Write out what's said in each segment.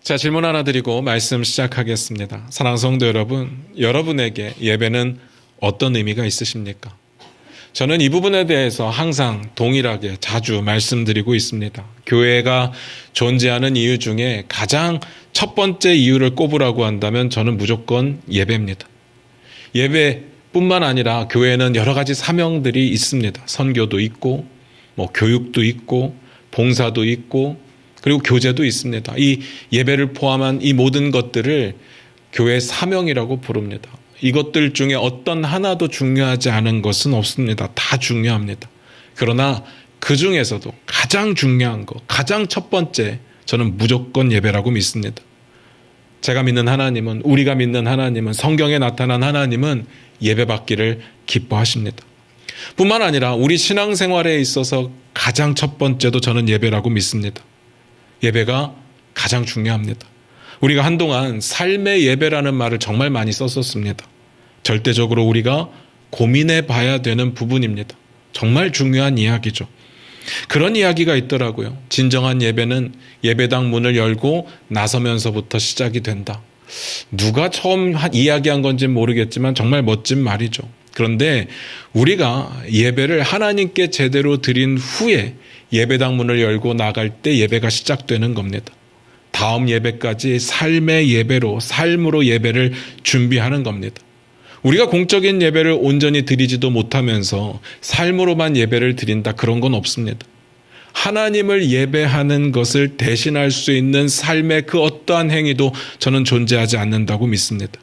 자, 질문 하나 드리고 말씀 시작하겠습니다. 사랑하는 성도 여러분, 여러분에게 예배는 어떤 의미가 있으십니까? 저는 이 부분에 대해서 항상 동일하게 자주 말씀드리고 있습니다. 교회가 존재하는 이유 중에 가장 첫 번째 이유를 꼽으라고 한다면 저는 무조건 예배입니다. 예배뿐만 아니라 교회에는 여러 가지 사명들이 있습니다. 선교도 있고, 교육도 있고, 봉사도 있고, 그리고 교제도 있습니다. 이 예배를 포함한 이 모든 것들을 교회의 사명이라고 부릅니다. 이것들 중에 어떤 하나도 중요하지 않은 것은 없습니다. 다 중요합니다. 그러나 그 중에서도 가장 중요한 것, 가장 첫 번째, 저는 무조건 예배라고 믿습니다. 제가 믿는 하나님은, 우리가 믿는 하나님은, 성경에 나타난 하나님은 예배받기를 기뻐하십니다. 뿐만 아니라 우리 신앙생활에 있어서 가장 첫 번째도 저는 예배라고 믿습니다. 예배가 가장 중요합니다. 우리가 한동안 삶의 예배라는 말을 정말 많이 썼었습니다. 절대적으로 우리가 고민해 봐야 되는 부분입니다. 정말 중요한 이야기죠. 그런 이야기가 있더라고요. 진정한 예배는 예배당 문을 열고 나서면서부터 시작이 된다. 누가 처음 이야기한 건지는 모르겠지만 정말 멋진 말이죠. 그런데 우리가 예배를 하나님께 제대로 드린 후에 예배당 문을 열고 나갈 때 예배가 시작되는 겁니다. 다음 예배까지 삶의 예배로, 삶으로 예배를 준비하는 겁니다. 우리가 공적인 예배를 온전히 드리지도 못하면서 삶으로만 예배를 드린다, 그런 건 없습니다. 하나님을 예배하는 것을 대신할 수 있는 삶의 그 어떠한 행위도 저는 존재하지 않는다고 믿습니다.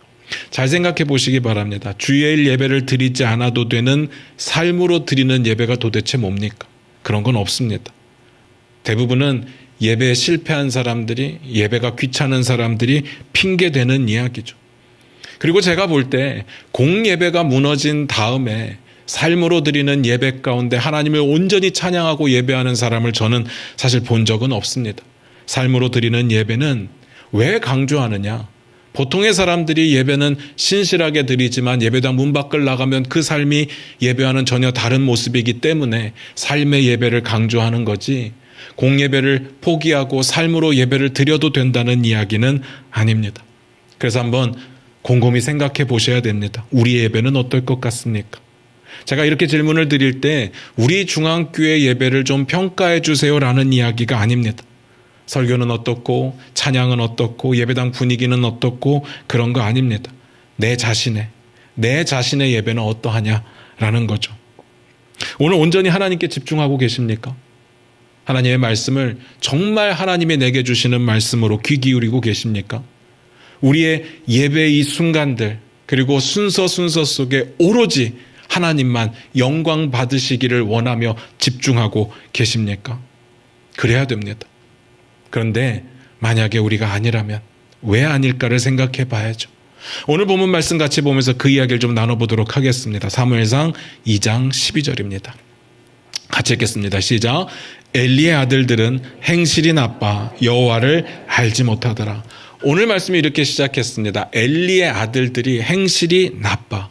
잘 생각해 보시기 바랍니다. 주일 예배를 드리지 않아도 되는 삶으로 드리는 예배가 도대체 뭡니까? 그런 건 없습니다. 대부분은 예배에 실패한 사람들이, 예배가 귀찮은 사람들이 핑계대는 이야기죠. 그리고 제가 볼 때 공예배가 무너진 다음에 삶으로 드리는 예배 가운데 하나님을 온전히 찬양하고 예배하는 사람을 저는 사실 본 적은 없습니다. 삶으로 드리는 예배는 왜 강조하느냐? 보통의 사람들이 예배는 신실하게 드리지만 예배당 문 밖을 나가면 그 삶이 예배와는 전혀 다른 모습이기 때문에 삶의 예배를 강조하는 거지, 공예배를 포기하고 삶으로 예배를 드려도 된다는 이야기는 아닙니다. 그래서 한번 곰곰이 생각해 보셔야 됩니다. 우리의 예배는 어떨 것 같습니까? 제가 이렇게 질문을 드릴 때 우리 중앙교회 예배를 좀 평가해 주세요라는 이야기가 아닙니다. 설교는 어떻고, 찬양은 어떻고, 예배당 분위기는 어떻고, 그런 거 아닙니다. 내 자신의 예배는 어떠하냐라는 거죠. 오늘 온전히 하나님께 집중하고 계십니까? 하나님의 말씀을 정말 하나님이 내게 주시는 말씀으로 귀 기울이고 계십니까? 우리의 예배의 이 순간들, 그리고 순서 속에 오로지 하나님만 영광 받으시기를 원하며 집중하고 계십니까? 그래야 됩니다. 그런데 만약에 우리가 아니라면 왜 아닐까를 생각해 봐야죠. 오늘 본문 말씀 같이 보면서 그 이야기를 좀 나눠보도록 하겠습니다. 사무엘상 2장 12절입니다. 같이 읽겠습니다. 시작. 엘리의 아들들은 행실이 나빠 여호와를 알지 못하더라. 오늘 말씀이 이렇게 시작했습니다. 엘리의 아들들이 행실이 나빠.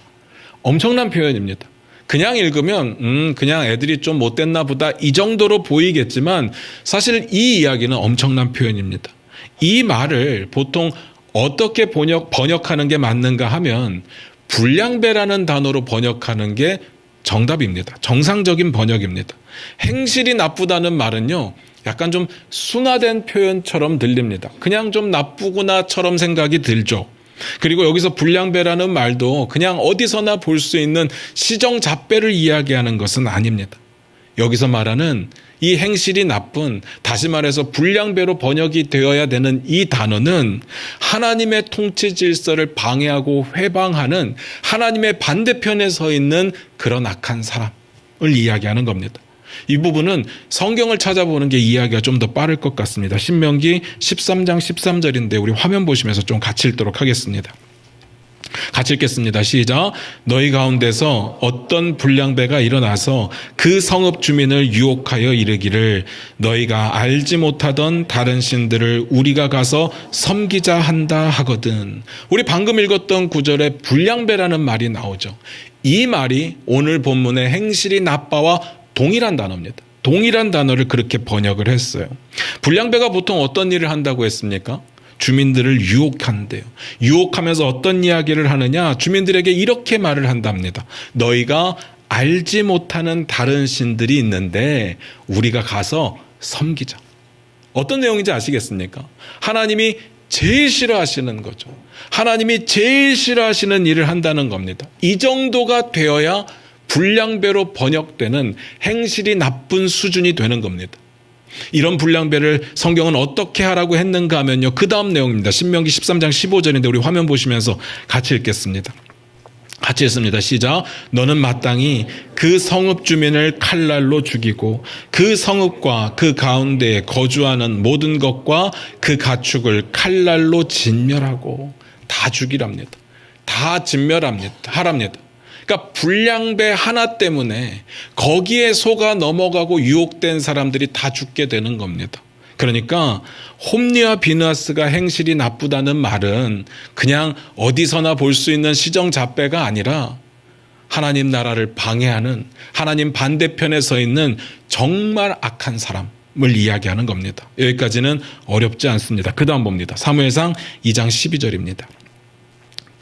엄청난 표현입니다. 그냥 읽으면 그냥 애들이 좀 못됐나 보다, 이 정도로 보이겠지만 사실 이 이야기는 엄청난 표현입니다. 이 말을 보통 어떻게 번역하는 게 맞는가 하면 불량배라는 단어로 번역하는 게 정답입니다. 정상적인 번역입니다. 행실이 나쁘다는 말은요, 약간 좀 순화된 표현처럼 들립니다. 그냥 좀 나쁘구나처럼 생각이 들죠. 그리고 여기서 불량배라는 말도 그냥 어디서나 볼 수 있는 시정잡배를 이야기하는 것은 아닙니다. 여기서 말하는 이 행실이 나쁜, 다시 말해서 불량배로 번역이 되어야 되는 이 단어는 하나님의 통치 질서를 방해하고 회방하는 하나님의 반대편에 서 있는 그런 악한 사람을 이야기하는 겁니다. 이 부분은 성경을 찾아보는 게 이야기가 좀 더 빠를 것 같습니다. 신명기 13장 13절인데 우리 화면 보시면서 좀 같이 읽도록 하겠습니다. 같이 읽겠습니다. 시작. 너희 가운데서 어떤 불량배가 일어나서 그 성읍 주민을 유혹하여 이르기를 너희가 알지 못하던 다른 신들을 우리가 가서 섬기자 한다 하거든. 우리 방금 읽었던 구절에 불량배라는 말이 나오죠. 이 말이 오늘 본문의 행실이 나빠와 동일한 단어입니다. 동일한 단어를 그렇게 번역을 했어요. 불량배가 보통 어떤 일을 한다고 했습니까? 주민들을 유혹한대요. 유혹하면서 어떤 이야기를 하느냐? 주민들에게 이렇게 말을 한답니다. 너희가 알지 못하는 다른 신들이 있는데 우리가 가서 섬기자. 어떤 내용인지 아시겠습니까? 하나님이 제일 싫어하시는 거죠. 하나님이 제일 싫어하시는 일을 한다는 겁니다. 이 정도가 되어야 불량배로 번역되는 행실이 나쁜 수준이 되는 겁니다. 이런 불량배를 성경은 어떻게 하라고 했는가 하면요. 그 다음 내용입니다. 신명기 13장 15절인데 우리 화면 보시면서 같이 읽겠습니다. 같이 읽습니다. 시작. 너는 마땅히 그 성읍 주민을 칼날로 죽이고 그 성읍과 그 가운데에 거주하는 모든 것과 그 가축을 칼날로 진멸하고 다 죽이랍니다. 다 진멸합니다. 하랍니다. 그러니까 불량배 하나 때문에 거기에 속아 넘어가고 유혹된 사람들이 다 죽게 되는 겁니다. 그러니까 홈리와 비느하스가 행실이 나쁘다는 말은 그냥 어디서나 볼 수 있는 시정잡배가 아니라 하나님 나라를 방해하는 하나님 반대편에 서 있는 정말 악한 사람을 이야기하는 겁니다. 여기까지는 어렵지 않습니다. 그 다음 봅니다. 사무엘상 2장 12절입니다.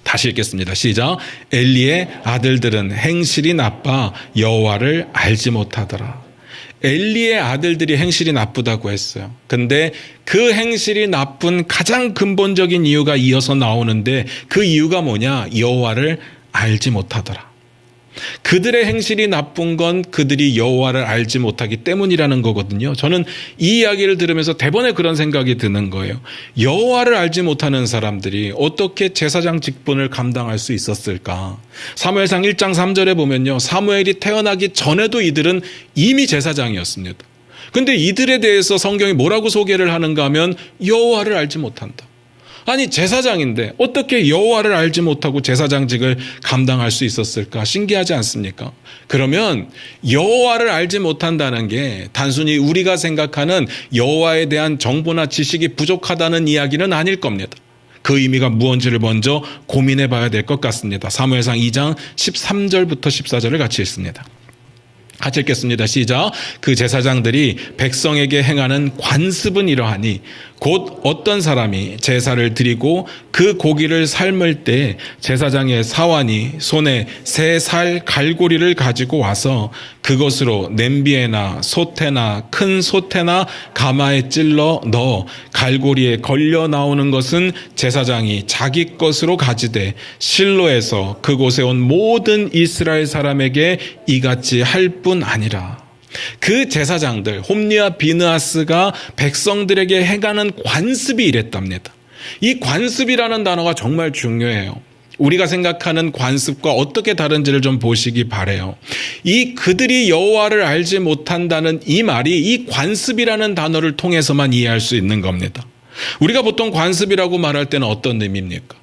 다시 읽겠습니다. 시작. 엘리의 아들들은 행실이 나빠 여호와를 알지 못하더라. 엘리의 아들들이 행실이 나쁘다고 했어요. 근데 그 행실이 나쁜 가장 근본적인 이유가 이어서 나오는데 그 이유가 뭐냐? 여호와를 알지 못하더라. 그들의 행실이 나쁜 건 그들이 여호와를 알지 못하기 때문이라는 거거든요. 저는 이 이야기를 들으면서 대번에 그런 생각이 드는 거예요. 여호와를 알지 못하는 사람들이 어떻게 제사장 직분을 감당할 수 있었을까? 사무엘상 1장 3절에 보면요. 사무엘이 태어나기 전에도 이들은 이미 제사장이었습니다. 근데 이들에 대해서 성경이 뭐라고 소개를 하는가 하면 여호와를 알지 못한다. 아니 제사장인데 어떻게 여호와를 알지 못하고 제사장직을 감당할 수 있었을까? 신기하지 않습니까? 그러면 여호와를 알지 못한다는 게 단순히 우리가 생각하는 여호와에 대한 정보나 지식이 부족하다는 이야기는 아닐 겁니다. 그 의미가 무엇인지를 먼저 고민해 봐야 될 것 같습니다. 사무엘상 2장 13절부터 14절을 같이 읽습니다. 같이 읽겠습니다. 시작. 그 제사장들이 백성에게 행하는 관습은 이러하니 곧 어떤 사람이 제사를 드리고 그 고기를 삶을 때 제사장의 사환이 손에 세 살 갈고리를 가지고 와서 그것으로 냄비에나 솥에나 큰 솥에나 가마에 찔러 넣어 갈고리에 걸려 나오는 것은 제사장이 자기 것으로 가지되 실로에서 그곳에 온 모든 이스라엘 사람에게 이같이 할 뿐 아니라. 그 제사장들 홈리와 비느하스가 백성들에게 행하는 관습이 이랬답니다. 이 관습이라는 단어가 정말 중요해요. 우리가 생각하는 관습과 어떻게 다른지를 좀 보시기 바라요. 이 그들이 여호와를 알지 못한다는 이 말이 이 관습이라는 단어를 통해서만 이해할 수 있는 겁니다. 우리가 보통 관습이라고 말할 때는 어떤 의미입니까?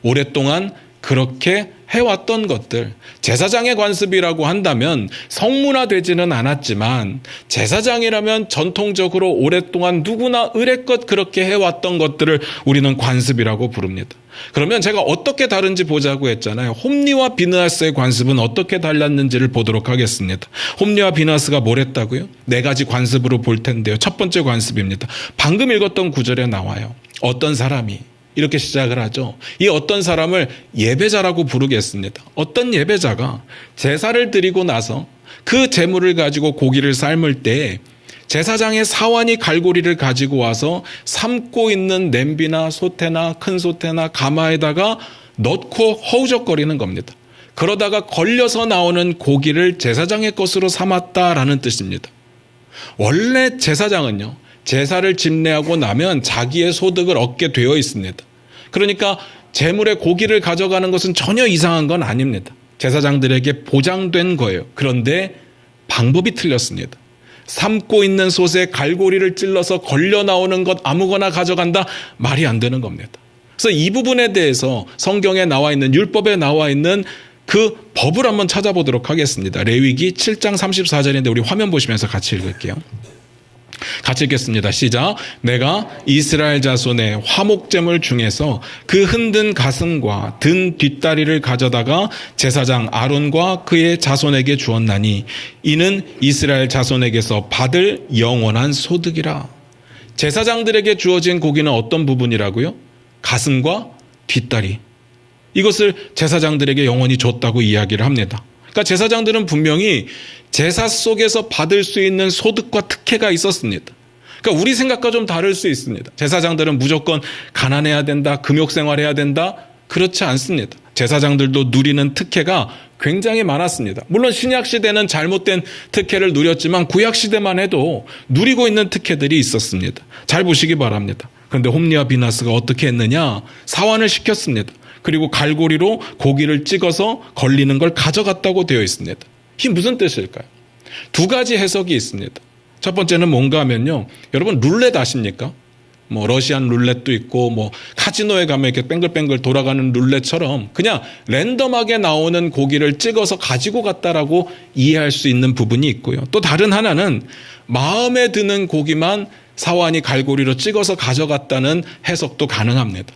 오랫동안 그렇게 해왔던 것들, 제사장의 관습이라고 한다면 성문화되지는 않았지만 제사장이라면 전통적으로 오랫동안 누구나 의례껏 그렇게 해왔던 것들을 우리는 관습이라고 부릅니다. 그러면 제가 어떻게 다른지 보자고 했잖아요. 홈리와 비느하스의 관습은 어떻게 달랐는지를 보도록 하겠습니다. 홈리와 비느하스가 뭘 했다고요? 4가지 관습으로 볼 텐데요. 첫 번째 관습입니다. 방금 읽었던 구절에 나와요. 어떤 사람이 이렇게 시작을 하죠. 이 어떤 사람을 예배자라고 부르겠습니다. 어떤 예배자가 제사를 드리고 나서 그 제물을 가지고 고기를 삶을 때 제사장의 사환이 갈고리를 가지고 와서 삶고 있는 냄비나 솥에나 큰 솥에나 가마에다가 넣고 허우적거리는 겁니다. 그러다가 걸려서 나오는 고기를 제사장의 것으로 삼았다라는 뜻입니다. 원래 제사장은요, 제사를 집례하고 나면 자기의 소득을 얻게 되어 있습니다. 그러니까 제물의 고기를 가져가는 것은 전혀 이상한 건 아닙니다. 제사장들에게 보장된 거예요. 그런데 방법이 틀렸습니다. 삶고 있는 솥에 갈고리를 찔러서 걸려 나오는 것 아무거나 가져간다? 말이 안 되는 겁니다. 그래서 이 부분에 대해서 성경에 나와 있는, 율법에 나와 있는 그 법을 한번 찾아보도록 하겠습니다. 레위기 7장 34절인데 우리 화면 보시면서 같이 읽을게요. 같이 읽겠습니다. 시작. 내가 이스라엘 자손의 화목제물 중에서 그 흔든 가슴과 든 뒷다리를 가져다가 제사장 아론과 그의 자손에게 주었나니 이는 이스라엘 자손에게서 받을 영원한 소득이라. 제사장들에게 주어진 고기는 어떤 부분이라고요? 가슴과 뒷다리. 이것을 제사장들에게 영원히 줬다고 이야기를 합니다. 그러니까 제사장들은 분명히 제사 속에서 받을 수 있는 소득과 특혜가 있었습니다. 그러니까 우리 생각과 좀 다를 수 있습니다. 제사장들은 무조건 가난해야 된다, 금욕생활해야 된다, 그렇지 않습니다. 제사장들도 누리는 특혜가 굉장히 많았습니다. 물론 신약시대는 잘못된 특혜를 누렸지만 구약시대만 해도 누리고 있는 특혜들이 있었습니다. 잘 보시기 바랍니다. 그런데 홈리와 비나스가 어떻게 했느냐? 사환을 시켰습니다. 그리고 갈고리로 고기를 찍어서 걸리는 걸 가져갔다고 되어 있습니다. 이게 무슨 뜻일까요? 두 가지 해석이 있습니다. 첫 번째는 뭔가 하면요. 여러분 룰렛 아십니까? 러시안 룰렛도 있고 카지노에 가면 이렇게 뱅글뱅글 돌아가는 룰렛처럼 그냥 랜덤하게 나오는 고기를 찍어서 가지고 갔다라고 이해할 수 있는 부분이 있고요. 또 다른 하나는 마음에 드는 고기만 사환이 갈고리로 찍어서 가져갔다는 해석도 가능합니다.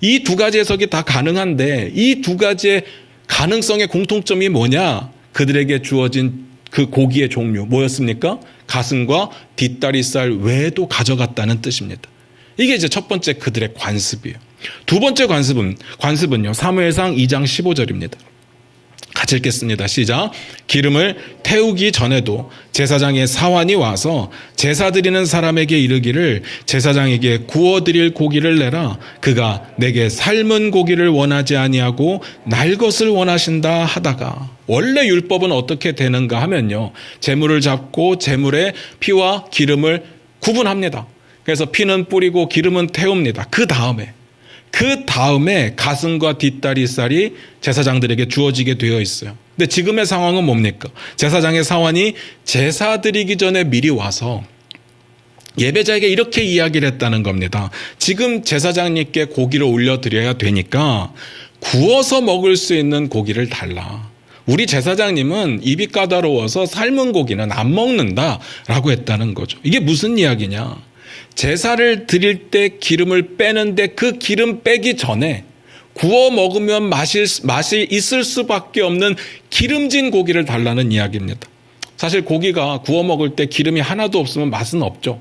이 두 가지 해석이 다 가능한데 이 두 가지의 가능성의 공통점이 뭐냐? 그들에게 주어진 그 고기의 종류 뭐였습니까? 가슴과 뒷다리살 외에도 가져갔다는 뜻입니다. 이게 이제 첫 번째 그들의 관습이에요. 두 번째 관습은요. 사무엘상 2장 15절입니다. 같이 읽겠습니다. 시작. 기름을 태우기 전에도 제사장의 사환이 와서 제사 드리는 사람에게 이르기를 제사장에게 구워드릴 고기를 내라. 그가 내게 삶은 고기를 원하지 아니하고 날 것을 원하신다 하다가 원래 율법은 어떻게 되는가 하면요. 제물을 잡고 제물의 피와 기름을 구분합니다. 그래서 피는 뿌리고 기름은 태웁니다. 그 다음에 가슴과 뒷다리살이 제사장들에게 주어지게 되어 있어요. 근데 지금의 상황은 뭡니까? 제사장의 사환이 제사 드리기 전에 미리 와서 예배자에게 이렇게 이야기를 했다는 겁니다. 지금 제사장님께 고기를 올려드려야 되니까 구워서 먹을 수 있는 고기를 달라. 우리 제사장님은 입이 까다로워서 삶은 고기는 안 먹는다라고 했다는 거죠. 이게 무슨 이야기냐? 제사를 드릴 때 기름을 빼는데 그 기름 빼기 전에 구워 먹으면 맛이 있을 수밖에 없는 기름진 고기를 달라는 이야기입니다. 사실 고기가 구워 먹을 때 기름이 하나도 없으면 맛은 없죠.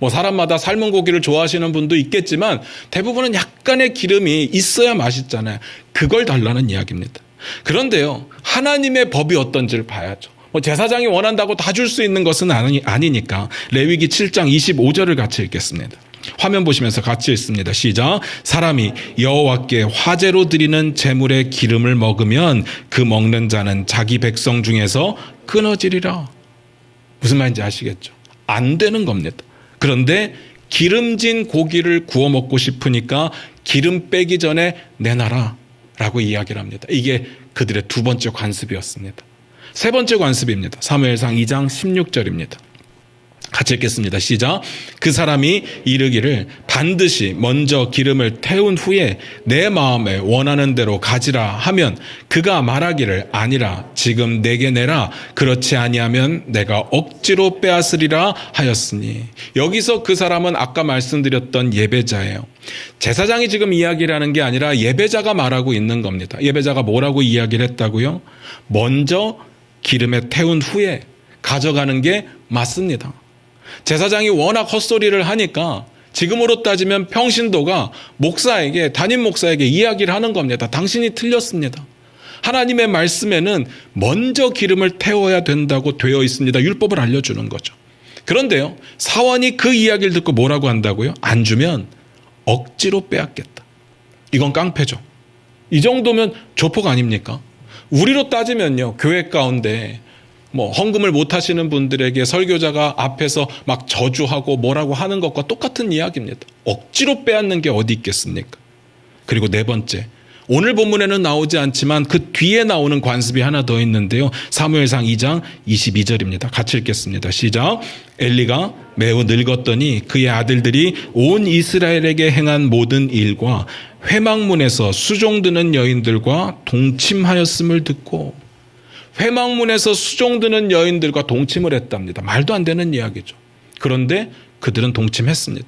사람마다 삶은 고기를 좋아하시는 분도 있겠지만 대부분은 약간의 기름이 있어야 맛있잖아요. 그걸 달라는 이야기입니다. 그런데요, 하나님의 법이 어떤지를 봐야죠. 제사장이 원한다고 다 줄 수 있는 것은 아니니까 레위기 7장 25절을 같이 읽겠습니다. 화면 보시면서 같이 읽습니다. 시작. 사람이 여호와께 화제로 드리는 제물의 기름을 먹으면 그 먹는 자는 자기 백성 중에서 끊어지리라. 무슨 말인지 아시겠죠? 안 되는 겁니다. 그런데 기름진 고기를 구워 먹고 싶으니까 기름 빼기 전에 내놔라 라고 이야기를 합니다. 이게 그들의 두 번째 관습이었습니다. 세 번째 관습입니다. 사무엘상 2장 16절입니다. 같이 읽겠습니다. 시작. 그 사람이 이르기를 반드시 먼저 기름을 태운 후에 내 마음에 원하는 대로 가지라 하면 그가 말하기를 아니라 지금 내게 내라. 그렇지 아니하면 내가 억지로 빼앗으리라 하였으니. 여기서 그 사람은 아까 말씀드렸던 예배자예요. 제사장이 지금 이야기를 하는 게 아니라 예배자가 말하고 있는 겁니다. 예배자가 뭐라고 이야기를 했다고요? 먼저 기름에 태운 후에 가져가는 게 맞습니다. 제사장이 워낙 헛소리를 하니까 지금으로 따지면 평신도가 담임 목사에게 이야기를 하는 겁니다. 당신이 틀렸습니다. 하나님의 말씀에는 먼저 기름을 태워야 된다고 되어 있습니다. 율법을 알려주는 거죠. 그런데요, 사환이 그 이야기를 듣고 뭐라고 한다고요? 안 주면 억지로 빼앗겠다. 이건 깡패죠. 이 정도면 조폭 아닙니까? 우리로 따지면요, 교회 가운데 헌금을 못 하시는 분들에게 설교자가 앞에서 막 저주하고 뭐라고 하는 것과 똑같은 이야기입니다. 억지로 빼앗는 게 어디 있겠습니까? 그리고 네 번째, 오늘 본문에는 나오지 않지만 그 뒤에 나오는 관습이 하나 더 있는데요. 사무엘상 2장 22절입니다. 같이 읽겠습니다. 시작. 엘리가 매우 늙었더니 그의 아들들이 온 이스라엘에게 행한 모든 일과 회막문에서 수종드는 여인들과 동침하였음을 듣고, 회막문에서 수종드는 여인들과 동침을 했답니다. 말도 안 되는 이야기죠. 그런데 그들은 동침했습니다.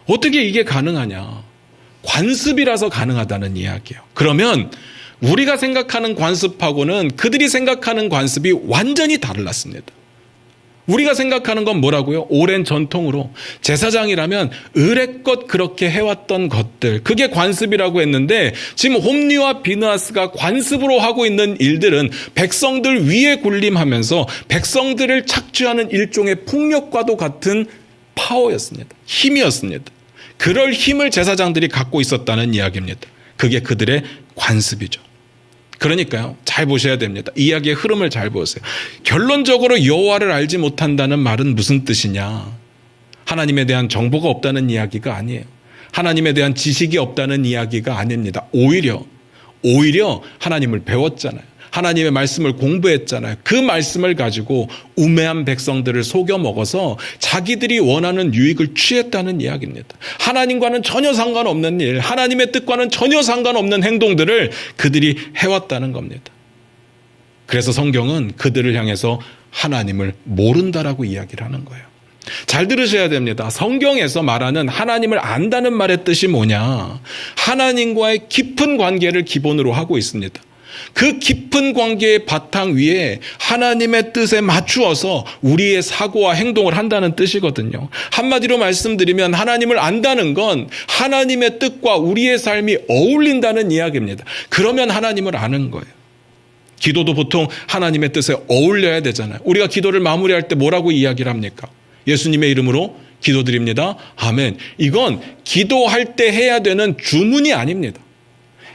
어떻게 이게 가능하냐? 관습이라서 가능하다는 이야기예요. 그러면 우리가 생각하는 관습하고는 그들이 생각하는 관습이 완전히 달랐습니다. 우리가 생각하는 건 뭐라고요? 오랜 전통으로 제사장이라면 의례껏 그렇게 해왔던 것들, 그게 관습이라고 했는데 지금 홈리와 비느하스가 관습으로 하고 있는 일들은 백성들 위에 군림하면서 백성들을 착취하는 일종의 폭력과도 같은 파워였습니다. 힘이었습니다. 그럴 힘을 제사장들이 갖고 있었다는 이야기입니다. 그게 그들의 관습이죠. 그러니까요, 잘 보셔야 됩니다. 이야기의 흐름을 잘 보세요. 결론적으로 여호와를 알지 못한다는 말은 무슨 뜻이냐? 하나님에 대한 정보가 없다는 이야기가 아니에요. 하나님에 대한 지식이 없다는 이야기가 아닙니다. 오히려 하나님을 배웠잖아요. 하나님의 말씀을 공부했잖아요. 그 말씀을 가지고 우매한 백성들을 속여 먹어서 자기들이 원하는 유익을 취했다는 이야기입니다. 하나님과는 전혀 상관없는 일, 하나님의 뜻과는 전혀 상관없는 행동들을 그들이 해왔다는 겁니다. 그래서 성경은 그들을 향해서 하나님을 모른다라고 이야기를 하는 거예요. 잘 들으셔야 됩니다. 성경에서 말하는 하나님을 안다는 말의 뜻이 뭐냐? 하나님과의 깊은 관계를 기본으로 하고 있습니다. 그 깊은 관계의 바탕 위에 하나님의 뜻에 맞추어서 우리의 사고와 행동을 한다는 뜻이거든요. 한마디로 말씀드리면 하나님을 안다는 건 하나님의 뜻과 우리의 삶이 어울린다는 이야기입니다. 그러면 하나님을 아는 거예요. 기도도 보통 하나님의 뜻에 어울려야 되잖아요. 우리가 기도를 마무리할 때 뭐라고 이야기를 합니까? 예수님의 이름으로 기도드립니다. 아멘. 이건 기도할 때 해야 되는 주문이 아닙니다.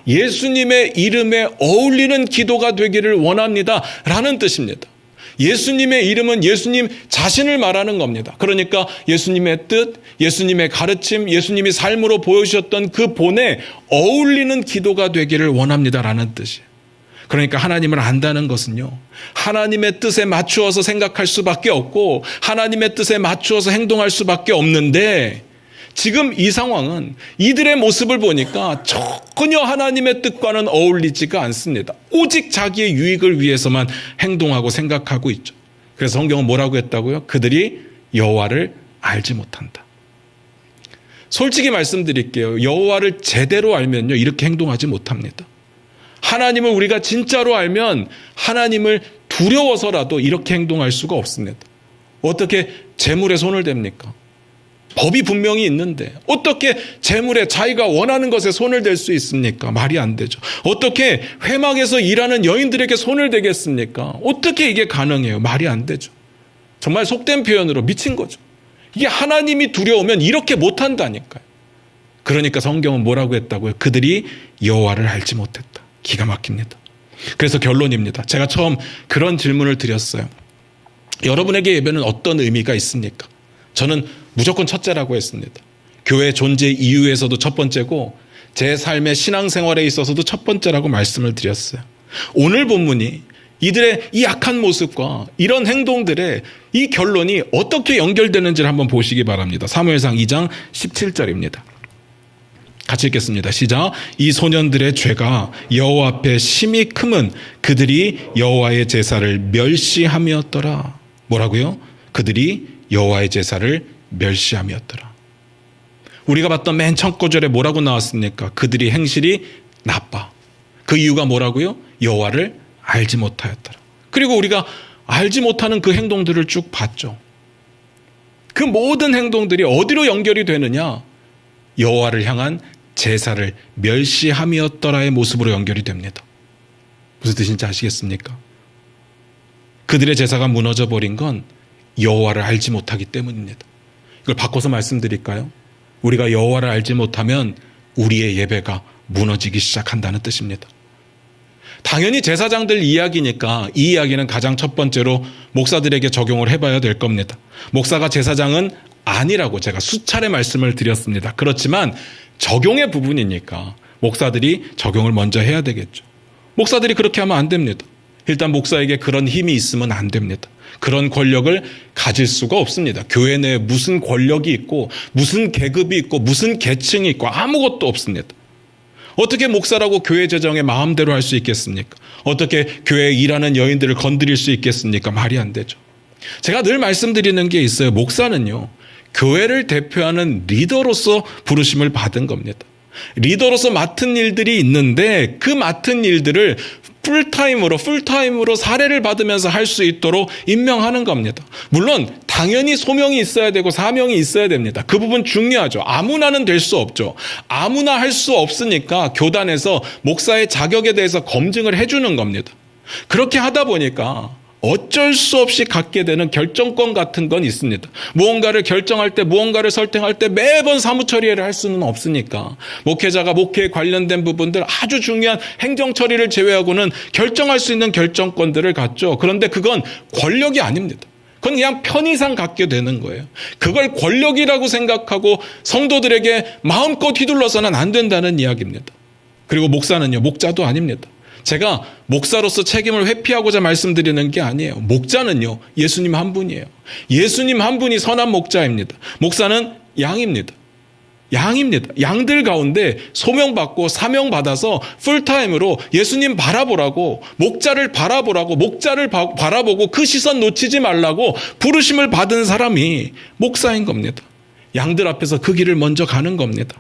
예수님의 이름에 어울리는 기도가 되기를 원합니다 라는 뜻입니다. 예수님의 이름은 예수님 자신을 말하는 겁니다. 그러니까 예수님의 뜻, 예수님의 가르침, 예수님이 삶으로 보여주셨던 그 본에 어울리는 기도가 되기를 원합니다 라는 뜻이에요. 그러니까 하나님을 안다는 것은요, 하나님의 뜻에 맞추어서 생각할 수밖에 없고 하나님의 뜻에 맞추어서 행동할 수밖에 없는데, 지금 이 상황은 이들의 모습을 보니까 전혀 하나님의 뜻과는 어울리지가 않습니다. 오직 자기의 유익을 위해서만 행동하고 생각하고 있죠. 그래서 성경은 뭐라고 했다고요? 그들이 여호와를 알지 못한다. 솔직히 말씀드릴게요. 여호와를 제대로 알면요, 이렇게 행동하지 못합니다. 하나님을 우리가 진짜로 알면 하나님을 두려워서라도 이렇게 행동할 수가 없습니다. 어떻게 재물에 손을 댑니까? 법이 분명히 있는데 어떻게 재물에 자기가 원하는 것에 손을 댈 수 있습니까? 말이 안 되죠. 어떻게 회막에서 일하는 여인들에게 손을 대겠습니까? 어떻게 이게 가능해요? 말이 안 되죠. 정말 속된 표현으로 미친 거죠. 이게 하나님이 두려우면 이렇게 못한다니까요. 그러니까 성경은 뭐라고 했다고요? 그들이 여호와를 알지 못했다. 기가 막힙니다. 그래서 결론입니다. 제가 처음 그런 질문을 드렸어요. 여러분에게 예배는 어떤 의미가 있습니까? 저는 무조건 첫째라고 했습니다. 교회 존재 이유에서도 첫 번째고 제 삶의 신앙생활에 있어서도 첫 번째라고 말씀을 드렸어요. 오늘 본문이 이들의 이 악한 모습과 이런 행동들의 이 결론이 어떻게 연결되는지를 한번 보시기 바랍니다. 사무엘상 2장 17절입니다. 같이 읽겠습니다. 시작. 이 소년들의 죄가 여호와 앞에 심히 크면 그들이 여호와의 제사를 멸시함이었더라. 뭐라고요? 그들이 여호와의 제사를 멸시함이었더라. 우리가 봤던 맨 첫 구절에 뭐라고 나왔습니까? 그들이 행실이 나빠. 그 이유가 뭐라고요? 여호와를 알지 못하였더라. 그리고 우리가 알지 못하는 그 행동들을 쭉 봤죠. 그 모든 행동들이 어디로 연결이 되느냐? 여호와를 향한 제사를 멸시함이었더라의 모습으로 연결이 됩니다. 무슨 뜻인지 아시겠습니까? 그들의 제사가 무너져 버린 건 여호와를 알지 못하기 때문입니다. 이걸 바꿔서 말씀드릴까요? 우리가 여호와를 알지 못하면 우리의 예배가 무너지기 시작한다는 뜻입니다. 당연히 제사장들 이야기니까 이 이야기는 가장 첫 번째로 목사들에게 적용을 해봐야 될 겁니다. 목사가 제사장은 아니라고 제가 수차례 말씀을 드렸습니다. 그렇지만 적용의 부분이니까 목사들이 적용을 먼저 해야 되겠죠. 목사들이 그렇게 하면 안 됩니다. 일단 목사에게 그런 힘이 있으면 안 됩니다. 그런 권력을 가질 수가 없습니다. 교회 내에 무슨 권력이 있고 무슨 계급이 있고 무슨 계층이 있고 아무것도 없습니다. 어떻게 목사라고 교회 재정에 마음대로 할 수 있겠습니까? 어떻게 교회에 일하는 여인들을 건드릴 수 있겠습니까? 말이 안 되죠. 제가 늘 말씀드리는 게 있어요. 목사는요, 교회를 대표하는 리더로서 부르심을 받은 겁니다. 리더로서 맡은 일들이 있는데 그 맡은 일들을 풀타임으로 사례를 받으면서 할 수 있도록 임명하는 겁니다. 물론 당연히 소명이 있어야 되고 사명이 있어야 됩니다. 그 부분 중요하죠. 아무나는 될 수 없죠. 아무나 할 수 없으니까 교단에서 목사의 자격에 대해서 검증을 해주는 겁니다. 그렇게 하다 보니까 어쩔 수 없이 갖게 되는 결정권 같은 건 있습니다. 무언가를 결정할 때, 무언가를 설득할 때 매번 사무처리를 할 수는 없으니까 목회자가 목회에 관련된 부분들 아주 중요한 행정처리를 제외하고는 결정할 수 있는 결정권들을 갖죠. 그런데 그건 권력이 아닙니다. 그건 그냥 편의상 갖게 되는 거예요. 그걸 권력이라고 생각하고 성도들에게 마음껏 휘둘러서는 안 된다는 이야기입니다. 그리고 목사는요, 목자도 아닙니다. 제가 목사로서 책임을 회피하고자 말씀드리는 게 아니에요. 목자는요, 예수님 한 분이에요. 예수님 한 분이 선한 목자입니다. 목사는 양입니다. 양들 가운데 소명받고 사명받아서 풀타임으로 예수님 바라보라고, 목자를 바라보고 그 시선 놓치지 말라고 부르심을 받은 사람이 목사인 겁니다. 양들 앞에서 그 길을 먼저 가는 겁니다.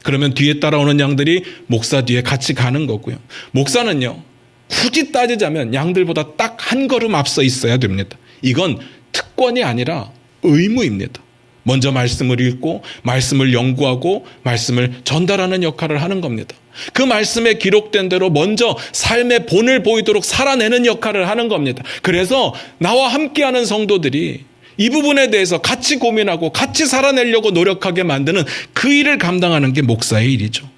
그러면 뒤에 따라오는 양들이 목사 뒤에 같이 가는 거고요. 목사는요, 굳이 따지자면 양들보다 딱 한 걸음 앞서 있어야 됩니다. 이건 특권이 아니라 의무입니다. 먼저 말씀을 읽고 말씀을 연구하고 말씀을 전달하는 역할을 하는 겁니다. 그 말씀에 기록된 대로 먼저 삶의 본을 보이도록 살아내는 역할을 하는 겁니다. 그래서 나와 함께하는 성도들이 이 부분에 대해서 같이 고민하고 같이 살아내려고 노력하게 만드는 그 일을 감당하는 게 목사의 일이죠.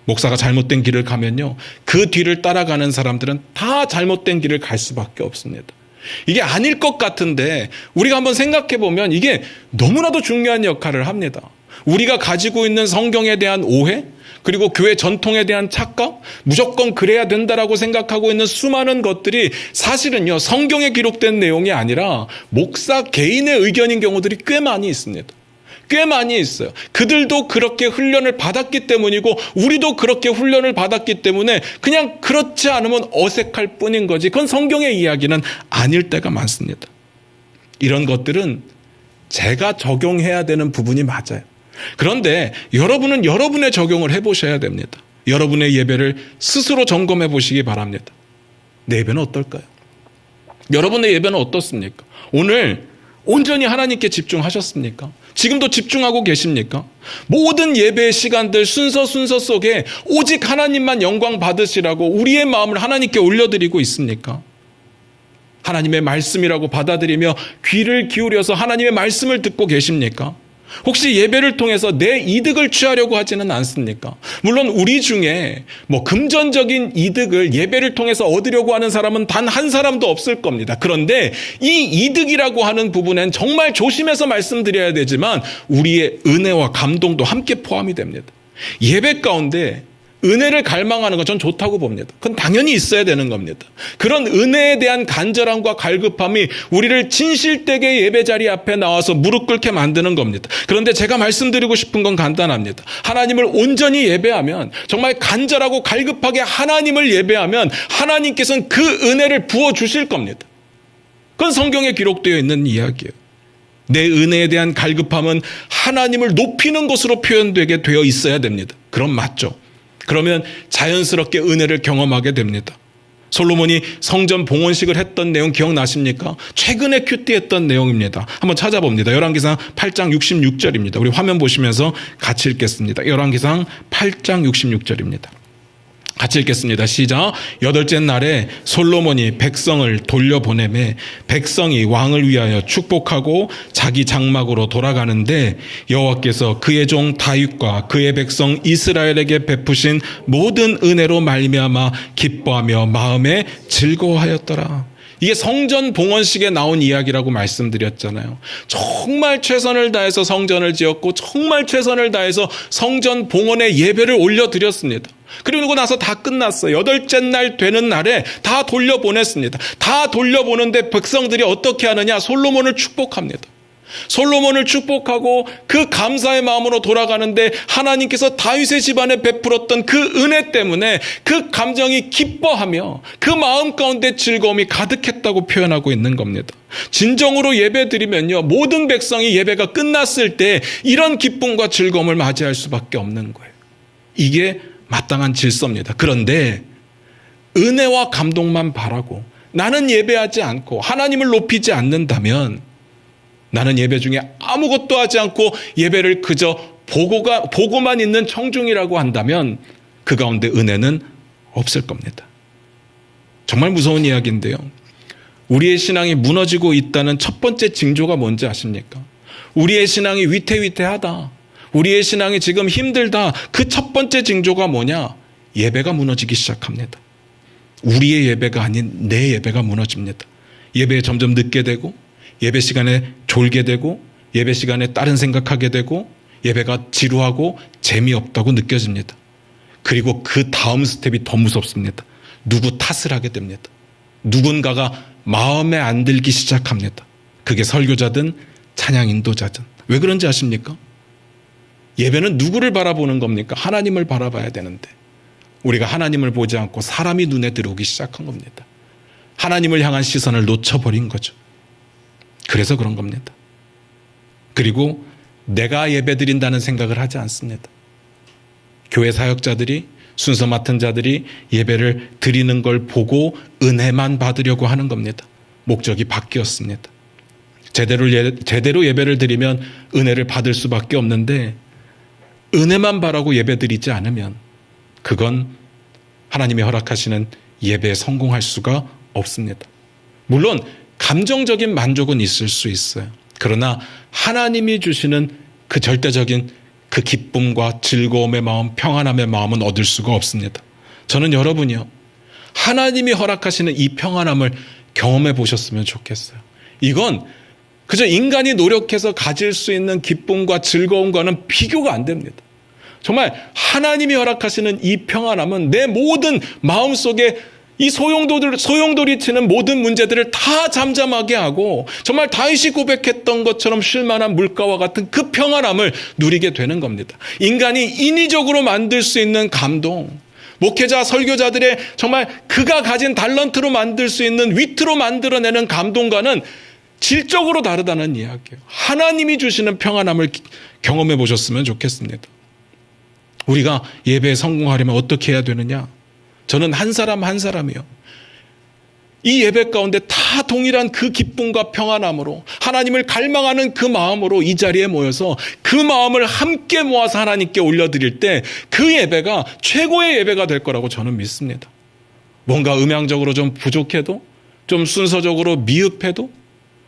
목사가 잘못된 길을 가면요, 그 뒤를 따라가는 사람들은 다 잘못된 길을 갈 수밖에 없습니다. 이게 아닐 것 같은데 우리가 한번 생각해 보면 이게 너무나도 중요한 역할을 합니다. 우리가 가지고 있는 성경에 대한 오해, 그리고 교회 전통에 대한 착각, 무조건 그래야 된다라고 생각하고 있는 수많은 것들이 사실은요, 성경에 기록된 내용이 아니라 목사 개인의 의견인 경우들이 꽤 많이 있습니다. 꽤 많이 있어요. 그들도 그렇게 훈련을 받았기 때문이고 우리도 그렇게 훈련을 받았기 때문에 그냥 그렇지 않으면 어색할 뿐인 거지, 그건 성경의 이야기는 아닐 때가 많습니다. 이런 것들은 제가 적용해야 되는 부분이 맞아요. 그런데 여러분은 여러분의 적용을 해보셔야 됩니다. 여러분의 예배를 스스로 점검해 보시기 바랍니다. 내 예배는 어떨까요? 여러분의 예배는 어떻습니까? 오늘 온전히 하나님께 집중하셨습니까? 지금도 집중하고 계십니까? 모든 예배의 시간들 순서 속에 오직 하나님만 영광 받으시라고 우리의 마음을 하나님께 올려드리고 있습니까? 하나님의 말씀이라고 받아들이며 귀를 기울여서 하나님의 말씀을 듣고 계십니까? 혹시 예배를 통해서 내 이득을 취하려고 하지는 않습니까? 물론 우리 중에 금전적인 이득을 예배를 통해서 얻으려고 하는 사람은 단 한 사람도 없을 겁니다. 그런데 이 이득이라고 하는 부분엔 정말 조심해서 말씀드려야 되지만 우리의 은혜와 감동도 함께 포함이 됩니다. 예배 가운데 은혜를 갈망하는 건 전 좋다고 봅니다. 그건 당연히 있어야 되는 겁니다. 그런 은혜에 대한 간절함과 갈급함이 우리를 진실되게 예배 자리 앞에 나와서 무릎 꿇게 만드는 겁니다. 그런데 제가 말씀드리고 싶은 건 간단합니다. 하나님을 온전히 예배하면, 정말 간절하고 갈급하게 하나님을 예배하면 하나님께서는 그 은혜를 부어주실 겁니다. 그건 성경에 기록되어 있는 이야기예요. 내 은혜에 대한 갈급함은 하나님을 높이는 것으로 표현되게 되어 있어야 됩니다. 그럼 맞죠. 그러면 자연스럽게 은혜를 경험하게 됩니다. 솔로몬이 성전 봉헌식을 했던 내용 기억나십니까? 최근에 큐티했던 내용입니다. 한번 찾아봅니다. 열왕기상 8장 66절입니다. 우리 화면 보시면서 같이 읽겠습니다. 열왕기상 8장 66절입니다. 같이 읽겠습니다. 시작. 8째 날에 솔로몬이 백성을 돌려보내매 백성이 왕을 위하여 축복하고 자기 장막으로 돌아가는데 여호와께서 그의 종 다윗과 그의 백성 이스라엘에게 베푸신 모든 은혜로 말미암아 기뻐하며 마음에 즐거워하였더라. 이게 성전 봉헌식에 나온 이야기라고 말씀드렸잖아요. 정말 최선을 다해서 성전을 지었고 정말 최선을 다해서 성전 봉헌의 예배를 올려드렸습니다. 그리고 나서 다 끝났어요. 8째 날 되는 날에 다 돌려보냈습니다. 다 돌려보는데 백성들이 어떻게 하느냐? 솔로몬을 축복합니다. 솔로몬을 축복하고 그 감사의 마음으로 돌아가는데 하나님께서 다윗의 집안에 베풀었던 그 은혜 때문에 그 감정이 기뻐하며 그 마음 가운데 즐거움이 가득했다고 표현하고 있는 겁니다. 진정으로 예배 드리면요, 모든 백성이 예배가 끝났을 때 이런 기쁨과 즐거움을 맞이할 수밖에 없는 거예요. 이게 마땅한 질서입니다. 그런데 은혜와 감동만 바라고 나는 예배하지 않고 하나님을 높이지 않는다면, 나는 예배 중에 아무것도 하지 않고 예배를 그저 보고만 있는 청중이라고 한다면 그 가운데 은혜는 없을 겁니다. 정말 무서운 이야기인데요. 우리의 신앙이 무너지고 있다는 첫 번째 징조가 뭔지 아십니까? 우리의 신앙이 위태위태하다, 우리의 신앙이 지금 힘들다, 그 첫 번째 징조가 뭐냐? 예배가 무너지기 시작합니다. 우리의 예배가 아닌 내 예배가 무너집니다. 예배에 점점 늦게 되고, 예배 시간에 졸게 되고, 예배 시간에 다른 생각하게 되고, 예배가 지루하고 재미없다고 느껴집니다. 그리고 그 다음 스텝이 더 무섭습니다. 누구 탓을 하게 됩니다. 누군가가 마음에 안 들기 시작합니다. 그게 설교자든 찬양 인도자든. 왜 그런지 아십니까? 예배는 누구를 바라보는 겁니까? 하나님을 바라봐야 되는데 우리가 하나님을 보지 않고 사람이 눈에 들어오기 시작한 겁니다. 하나님을 향한 시선을 놓쳐버린 거죠. 그래서 그런 겁니다. 그리고 내가 예배 드린다는 생각을 하지 않습니다. 교회 사역자들이, 순서 맡은 자들이 예배를 드리는 걸 보고 은혜만 받으려고 하는 겁니다. 목적이 바뀌었습니다. 제대로 예배를 드리면 은혜를 받을 수밖에 없는데, 은혜만 바라고 예배 드리지 않으면 그건 하나님이 허락하시는 예배에 성공할 수가 없습니다. 물론 감정적인 만족은 있을 수 있어요. 그러나 하나님이 주시는 그 절대적인 그 기쁨과 즐거움의 마음, 평안함의 마음은 얻을 수가 없습니다. 저는 여러분이요, 하나님이 허락하시는 이 평안함을 경험해 보셨으면 좋겠어요. 이건 그저 인간이 노력해서 가질 수 있는 기쁨과 즐거움과는 비교가 안 됩니다. 정말 하나님이 허락하시는 이 평안함은 내 모든 마음속에 이 소용돌이 치는 모든 문제들을 다 잠잠하게 하고, 정말 다윗이 고백했던 것처럼 쉴만한 물가와 같은 그 평안함을 누리게 되는 겁니다. 인간이 인위적으로 만들 수 있는 감동, 목회자, 설교자들의 정말 그가 가진 달란트로 만들 수 있는 위트로 만들어내는 감동과는 질적으로 다르다는 이야기예요. 하나님이 주시는 평안함을 경험해 보셨으면 좋겠습니다. 우리가 예배에 성공하려면 어떻게 해야 되느냐? 저는 한 사람 한 사람이요, 이 예배 가운데 다 동일한 그 기쁨과 평안함으로, 하나님을 갈망하는 그 마음으로 이 자리에 모여서 그 마음을 함께 모아서 하나님께 올려드릴 때 그 예배가 최고의 예배가 될 거라고 저는 믿습니다. 뭔가 음향적으로 좀 부족해도, 좀 순서적으로 미흡해도,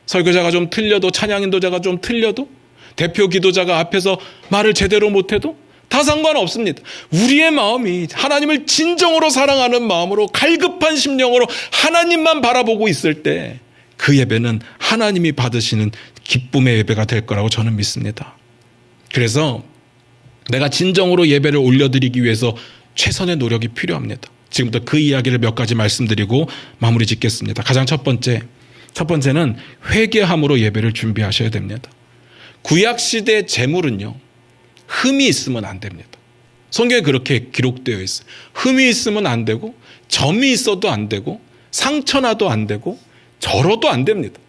설교자가 좀 틀려도, 찬양 인도자가 좀 틀려도, 대표 기도자가 앞에서 말을 제대로 못해도 다 상관없습니다. 우리의 마음이 하나님을 진정으로 사랑하는 마음으로, 갈급한 심령으로 하나님만 바라보고 있을 때 그 예배는 하나님이 받으시는 기쁨의 예배가 될 거라고 저는 믿습니다. 그래서 내가 진정으로 예배를 올려드리기 위해서 최선의 노력이 필요합니다. 지금부터 그 이야기를 몇 가지 말씀드리고 마무리 짓겠습니다. 가장 첫 번째는 회개함으로 예배를 준비하셔야 됩니다. 구약시대 제물은요, 흠이 있으면 안 됩니다. 성경에 그렇게 기록되어 있어요. 흠이 있으면 안 되고, 점이 있어도 안 되고, 상처나도 안 되고, 절어도 안 됩니다.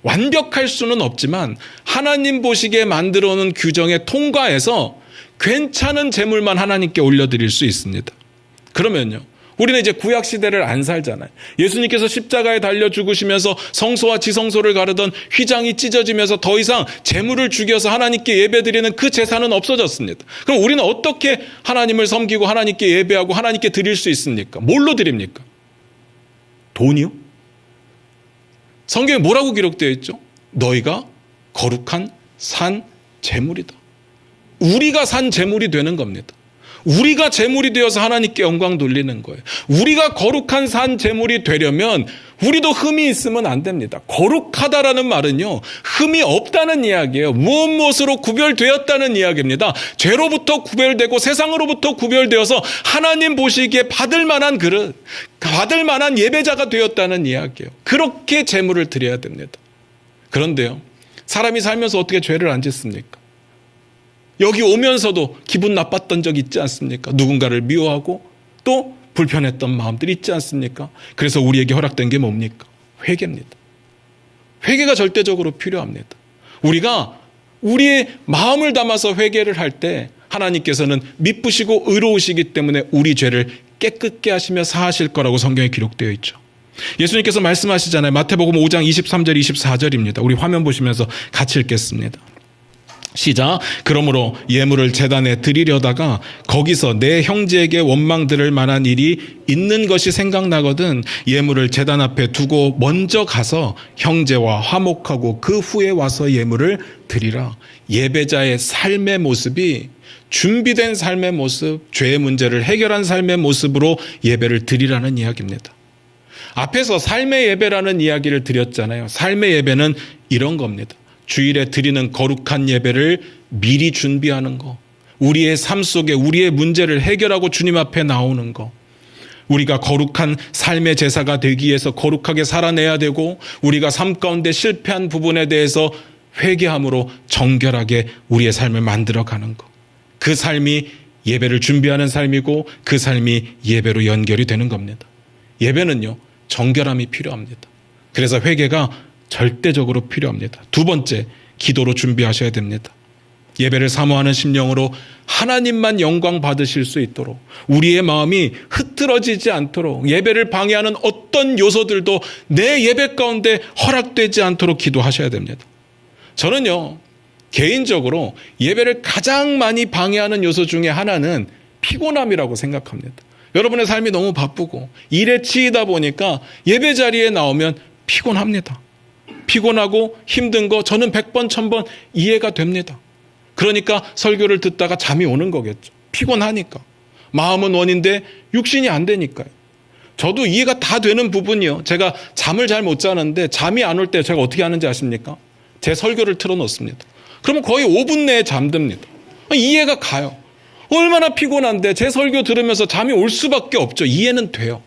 완벽할 수는 없지만 하나님 보시기에 만들어 놓은 규정에 통과해서 괜찮은 제물만 하나님께 올려드릴 수 있습니다. 그러면요, 우리는 이제 구약시대를 안 살잖아요. 예수님께서 십자가에 달려 죽으시면서 성소와 지성소를 가르던 휘장이 찢어지면서 더 이상 제물을 죽여서 하나님께 예배드리는 그 제사는 없어졌습니다. 그럼 우리는 어떻게 하나님을 섬기고 하나님께 예배하고 하나님께 드릴 수 있습니까? 뭘로 드립니까? 돈이요? 성경에 뭐라고 기록되어 있죠? 너희가 거룩한 산 제물이다. 우리가 산 제물이 되는 겁니다. 우리가 제물이 되어서 하나님께 영광 돌리는 거예요. 우리가 거룩한 산 제물이 되려면 우리도 흠이 있으면 안 됩니다. 거룩하다라는 말은요, 흠이 없다는 이야기예요. 무엇으로 구별되었다는 이야기입니다. 죄로부터 구별되고 세상으로부터 구별되어서 하나님 보시기에 받을 만한 그릇, 받을 만한 예배자가 되었다는 이야기예요. 그렇게 제물을 드려야 됩니다. 그런데요, 사람이 살면서 어떻게 죄를 안 짓습니까? 여기 오면서도 기분 나빴던 적 있지 않습니까? 누군가를 미워하고 또 불편했던 마음들이 있지 않습니까? 그래서 우리에게 허락된 게 뭡니까? 회개입니다. 회개가 절대적으로 필요합니다. 우리가 우리의 마음을 담아서 회개를 할 때 하나님께서는 미쁘시고 의로우시기 때문에 우리 죄를 깨끗게 하시며 사하실 거라고 성경에 기록되어 있죠. 예수님께서 말씀하시잖아요. 마태복음 5장 23절 24절입니다. 우리 화면 보시면서 같이 읽겠습니다. 시작. 그러므로 예물을 제단에 드리려다가 거기서 내 형제에게 원망 들을 만한 일이 있는 것이 생각나거든 예물을 제단 앞에 두고 먼저 가서 형제와 화목하고 그 후에 와서 예물을 드리라. 예배자의 삶의 모습이 준비된 삶의 모습, 죄의 문제를 해결한 삶의 모습으로 예배를 드리라는 이야기입니다. 앞에서 삶의 예배라는 이야기를 드렸잖아요. 삶의 예배는 이런 겁니다. 주일에 드리는 거룩한 예배를 미리 준비하는 거. 우리의 삶 속에 우리의 문제를 해결하고 주님 앞에 나오는 거. 우리가 거룩한 삶의 제사가 되기 위해서 거룩하게 살아내야 되고 우리가 삶 가운데 실패한 부분에 대해서 회개함으로 정결하게 우리의 삶을 만들어가는 거. 그 삶이 예배를 준비하는 삶이고 그 삶이 예배로 연결이 되는 겁니다. 예배는요, 정결함이 필요합니다. 그래서 회개가 절대적으로 필요합니다. 두 번째, 기도로 준비하셔야 됩니다. 예배를 사모하는 심령으로 하나님만 영광 받으실 수 있도록 우리의 마음이 흐트러지지 않도록 예배를 방해하는 어떤 요소들도 내 예배 가운데 허락되지 않도록 기도하셔야 됩니다. 저는요, 개인적으로 예배를 가장 많이 방해하는 요소 중에 하나는 피곤함이라고 생각합니다. 여러분의 삶이 너무 바쁘고 일에 치이다 보니까 예배 자리에 나오면 피곤합니다. 피곤하고 힘든 거 저는 100번, 1000번 이해가 됩니다. 그러니까 설교를 듣다가 잠이 오는 거겠죠. 피곤하니까. 마음은 원인데 육신이 안 되니까요. 저도 이해가 다 되는 부분이요. 제가 잠을 잘 못 자는데 잠이 안 올 때 제가 어떻게 하는지 아십니까? 제 설교를 틀어놓습니다. 그러면 거의 5분 내에 잠듭니다. 이해가 가요. 얼마나 피곤한데 제 설교 들으면서 잠이 올 수밖에 없죠. 이해는 돼요.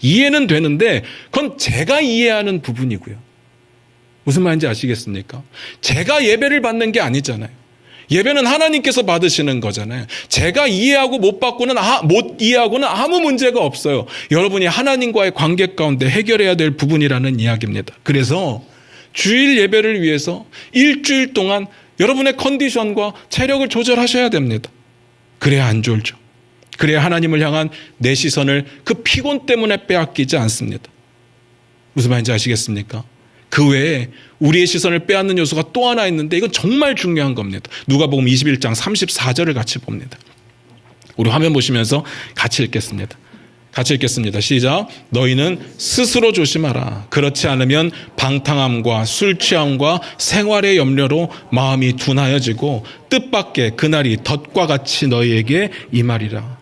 이해는 되는데 그건 제가 이해하는 부분이고요. 무슨 말인지 아시겠습니까? 제가 예배를 받는 게 아니잖아요. 예배는 하나님께서 받으시는 거잖아요. 제가 이해하고 못 이해하고는 아무 문제가 없어요. 여러분이 하나님과의 관계 가운데 해결해야 될 부분이라는 이야기입니다. 그래서 주일 예배를 위해서 일주일 동안 여러분의 컨디션과 체력을 조절하셔야 됩니다. 그래야 안 졸죠. 그래야 하나님을 향한 내 시선을 그 피곤 때문에 빼앗기지 않습니다. 무슨 말인지 아시겠습니까? 그 외에 우리의 시선을 빼앗는 요소가 또 하나 있는데 이건 정말 중요한 겁니다. 누가복음 21장 34절을 같이 봅니다. 우리 화면 보시면서 같이 읽겠습니다. 같이 읽겠습니다. 시작. 너희는 스스로 조심하라. 그렇지 않으면 방탕함과 술 취함과 생활의 염려로 마음이 둔하여지고 뜻밖의 그날이 덫과 같이 너희에게 임하리라.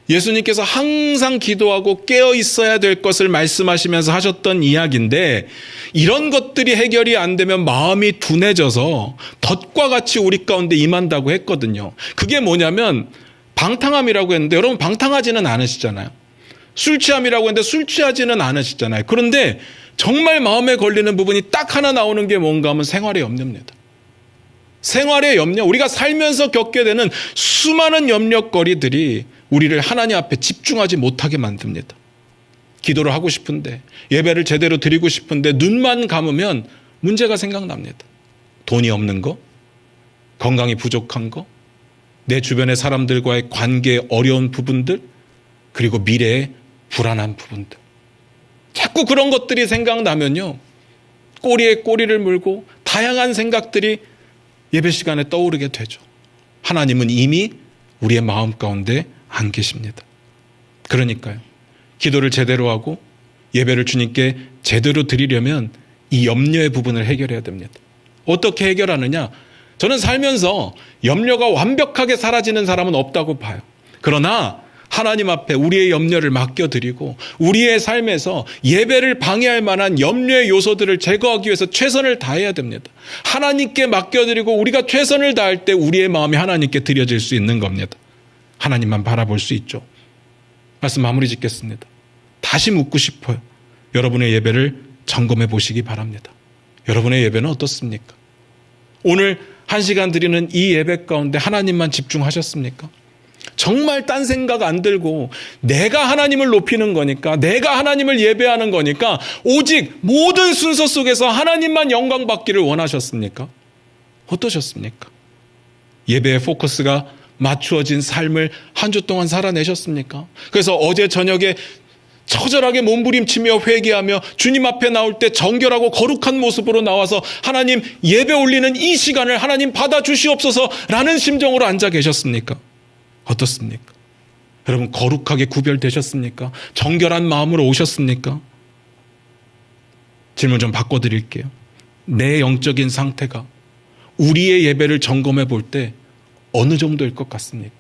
예수님께서 항상 기도하고 깨어 있어야 될 것을 말씀하시면서 하셨던 이야기인데 이런 것들이 해결이 안 되면 마음이 둔해져서 덫과 같이 우리 가운데 임한다고 했거든요. 그게 뭐냐면 방탕함이라고 했는데 여러분 방탕하지는 않으시잖아요. 술 취함이라고 했는데 술 취하지는 않으시잖아요. 그런데 정말 마음에 걸리는 부분이 딱 하나 나오는 게 뭔가 하면 생활의 염려입니다. 생활의 염려, 우리가 살면서 겪게 되는 수많은 염려거리들이 우리를 하나님 앞에 집중하지 못하게 만듭니다. 기도를 하고 싶은데 예배를 제대로 드리고 싶은데 눈만 감으면 문제가 생각납니다. 돈이 없는 거, 건강이 부족한 거, 내 주변의 사람들과의 관계에 어려운 부분들, 그리고 미래에 불안한 부분들. 자꾸 그런 것들이 생각나면요, 꼬리에 꼬리를 물고 다양한 생각들이 예배 시간에 떠오르게 되죠. 하나님은 이미 우리의 마음 가운데 안 계십니다. 그러니까요, 기도를 제대로 하고 예배를 주님께 제대로 드리려면 이 염려의 부분을 해결해야 됩니다. 어떻게 해결하느냐? 저는 살면서 염려가 완벽하게 사라지는 사람은 없다고 봐요. 그러나 하나님 앞에 우리의 염려를 맡겨드리고 우리의 삶에서 예배를 방해할 만한 염려의 요소들을 제거하기 위해서 최선을 다해야 됩니다. 하나님께 맡겨드리고 우리가 최선을 다할 때 우리의 마음이 하나님께 드려질 수 있는 겁니다. 하나님만 바라볼 수 있죠. 말씀 마무리 짓겠습니다. 다시 묻고 싶어요. 여러분의 예배를 점검해 보시기 바랍니다. 여러분의 예배는 어떻습니까? 오늘 1시간 드리는 이 예배 가운데 하나님만 집중하셨습니까? 정말 딴 생각 안 들고 내가 하나님을 높이는 거니까, 내가 하나님을 예배하는 거니까 오직 모든 순서 속에서 하나님만 영광 받기를 원하셨습니까? 어떠셨습니까? 예배의 포커스가 맞추어진 삶을 한 주 동안 살아내셨습니까? 그래서 어제 저녁에 처절하게 몸부림치며 회개하며 주님 앞에 나올 때 정결하고 거룩한 모습으로 나와서 하나님 예배 올리는 이 시간을 하나님 받아주시옵소서라는 심정으로 앉아 계셨습니까? 어떻습니까? 여러분 거룩하게 구별되셨습니까? 정결한 마음으로 오셨습니까? 질문 좀 바꿔드릴게요. 내 영적인 상태가 우리의 예배를 점검해 볼 때 어느 정도일 것 같습니까?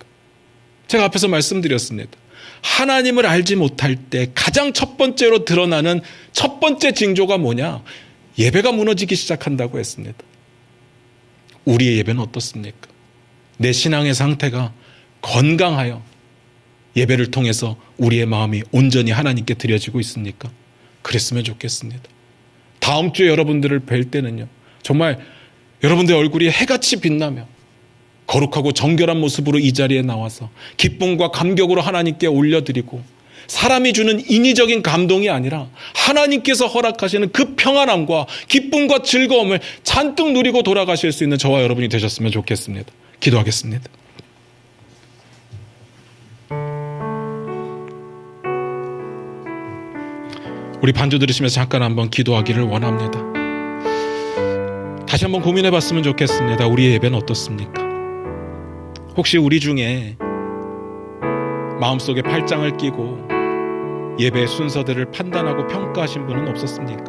제가 앞에서 말씀드렸습니다. 하나님을 알지 못할 때 가장 첫 번째로 드러나는 첫 번째 징조가 뭐냐? 예배가 무너지기 시작한다고 했습니다. 우리의 예배는 어떻습니까? 내 신앙의 상태가 건강하여 예배를 통해서 우리의 마음이 온전히 하나님께 드려지고 있습니까? 그랬으면 좋겠습니다. 다음 주에 여러분들을 뵐 때는요, 정말 여러분들의 얼굴이 해같이 빛나며 거룩하고 정결한 모습으로 이 자리에 나와서 기쁨과 감격으로 하나님께 올려드리고 사람이 주는 인위적인 감동이 아니라 하나님께서 허락하시는 그 평안함과 기쁨과 즐거움을 잔뜩 누리고 돌아가실 수 있는 저와 여러분이 되셨으면 좋겠습니다. 기도하겠습니다. 우리 반주 들으시면서 잠깐 한번 기도하기를 원합니다. 다시 한번 고민해 봤으면 좋겠습니다. 우리의 예배는 어떻습니까? 혹시 우리 중에 마음속에 팔짱을 끼고 예배의 순서들을 판단하고 평가하신 분은 없었습니까?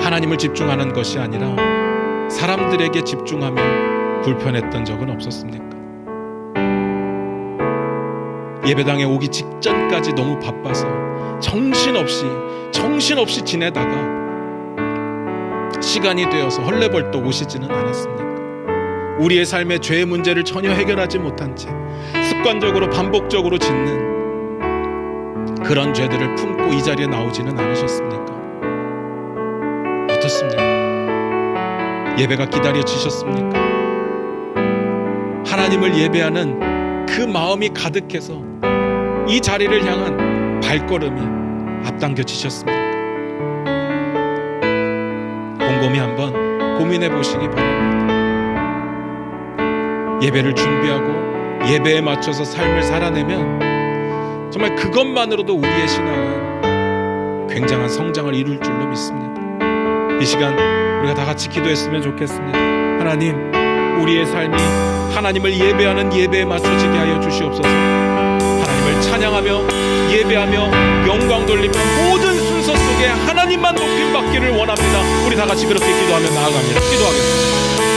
하나님을 집중하는 것이 아니라 사람들에게 집중하며 불편했던 적은 없었습니까? 예배당에 오기 직전까지 너무 바빠서 정신없이 지내다가 시간이 되어서 헐레벌떡 오시지는 않았습니까? 우리의 삶의 죄의 문제를 전혀 해결하지 못한 채 습관적으로 반복적으로 짓는 그런 죄들을 품고 이 자리에 나오지는 않으셨습니까? 어떻습니까? 예배가 기다려지셨습니까? 하나님을 예배하는 그 마음이 가득해서 이 자리를 향한 발걸음이 앞당겨지셨습니까? 곰곰이 한번 고민해 보시기 바랍니다. 예배를 준비하고 예배에 맞춰서 삶을 살아내면 정말 그것만으로도 우리의 신앙은 굉장한 성장을 이룰 줄로 믿습니다. 이 시간 우리가 다 같이 기도했으면 좋겠습니다. 하나님, 우리의 삶이 하나님을 예배하는 예배에 맞춰지게 하여 주시옵소서. 하나님을 찬양하며 예배하며 영광 돌리며 모든 순서 속에 하나님만 높임 받기를 원합니다. 우리 다 같이 그렇게 기도하며 나아갑니다. 기도하겠습니다.